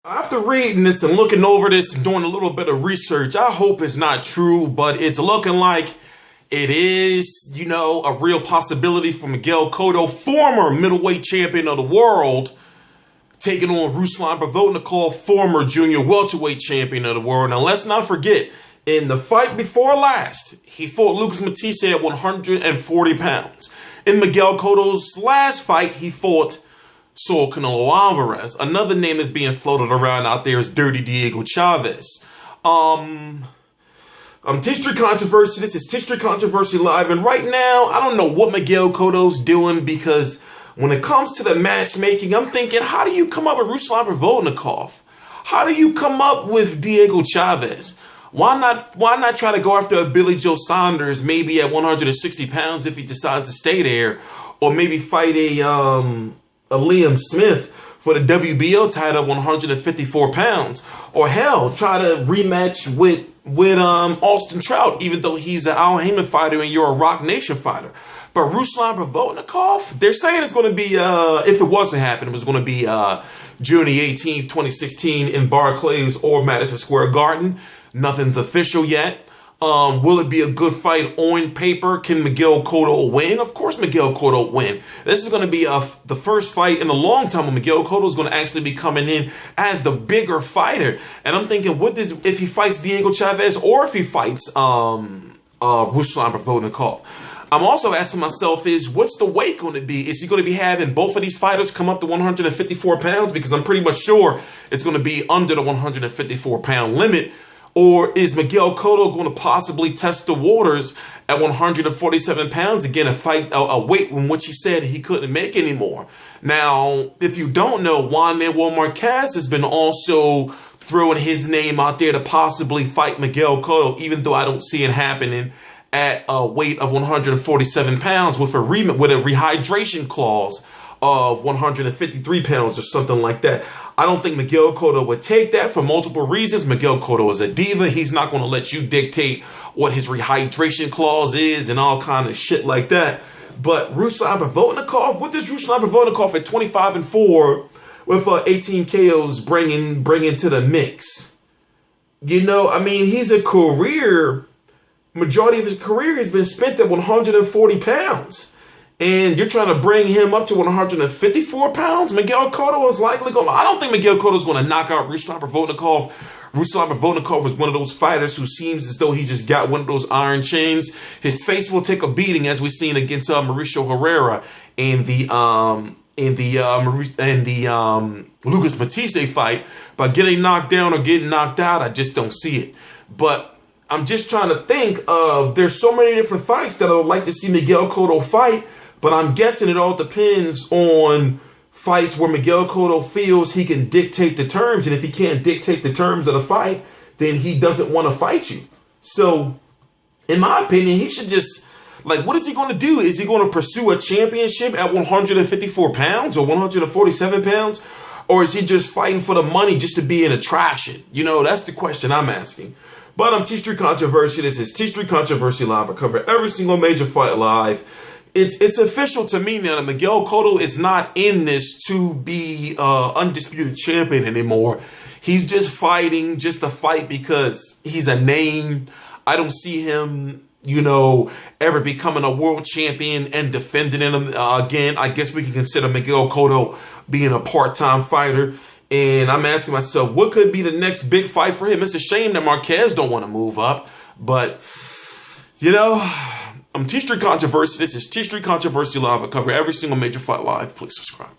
After reading this and looking over this and doing a little bit of research, I hope it's not true, but it's looking like it is, a real possibility for Miguel Cotto, former middleweight champion of the world, taking on Ruslan Provodnikov, former junior welterweight champion of the world. Now, let's not forget, in the fight before last, he fought Lucas Matisse at 140 pounds. In Miguel Cotto's last fight, he fought Saul Canelo Alvarez. Another name that's being floated around out there is Dirty Diego Chaves. History Controversy. This is History Controversy Live. And right now, I don't know what Miguel Cotto's doing, because when it comes to the matchmaking, I'm thinking, how do you come up with Ruslan Provodnikov? How do you come up with Diego Chaves? Why not try to go after a Billy Joe Saunders, maybe at 160 pounds if he decides to stay there, or maybe fight a Liam Smith for the WBO title at 154 pounds, or hell, try to rematch with Austin Trout, even though he's an Al Haymon fighter and you're a Rock Nation fighter. But Ruslan Provodnikov, they're saying it's going to be, if it was to happen, it was going to be June 18th, 2016 in Barclays or Madison Square Garden. Nothing's official yet. Will it be a good fight on paper? Can Miguel Cotto win? Of course Miguel Cotto will win. This is going to be the first fight in a long time when Miguel Cotto is going to actually be coming in as the bigger fighter. And I'm thinking, if he fights Diego Chaves or if he fights Ruslan Provodnikov? I'm also asking myself what's the weight going to be? Is he going to be having both of these fighters come up to 154 pounds? Because I'm pretty much sure it's going to be under the 154 pound limit. Or is Miguel Cotto going to possibly test the waters at 147 pounds again, a weight in which he said he couldn't make anymore? Now, if you don't know, Juan Manuel Marquez has been also throwing his name out there to possibly fight Miguel Cotto, even though I don't see it happening at a weight of 147 pounds with a rehydration clause of 153 pounds or something like that. I don't think Miguel Cotto would take that for multiple reasons. Miguel Cotto is a diva. He's not going to let you dictate what his rehydration clause is and all kind of shit like that. But Ruslan Provodnikov, what does Ruslan Provodnikov at 25-4 with 18 KOs bring into the mix? He's a majority of his career has been spent at 140 pounds. And you're trying to bring him up to 154 pounds? Miguel Cotto is likely going to... I don't think Miguel Cotto is going to knock out Ruslan Provodnikov. Ruslan Provodnikov is one of those fighters who seems as though he just got one of those iron chains. His face will take a beating, as we've seen against Mauricio Herrera in the Lucas Matisse fight. But getting knocked down or getting knocked out, I just don't see it. But I'm just trying to think of... There's so many different fights that I would like to see Miguel Cotto fight. But I'm guessing it all depends on fights where Miguel Cotto feels he can dictate the terms. And if he can't dictate the terms of the fight, then he doesn't want to fight you. So, in my opinion, he should just... what is he going to do? Is he going to pursue a championship at 154 pounds or 147 pounds? Or is he just fighting for the money just to be an attraction? That's the question I'm asking. But I'm History Controversy. This is History Controversy Live. I cover every single major fight live. It's official to me now that Miguel Cotto is not in this to be undisputed champion anymore. He's just fighting just to fight because he's a name. I don't see him, ever becoming a world champion and defending him again. I guess we can consider Miguel Cotto being a part-time fighter. And I'm asking myself, what could be the next big fight for him? It's a shame that Marquez don't want to move up. But, I'm History Controversy. This is History Controversy Live. I cover every single major fight live. Please subscribe.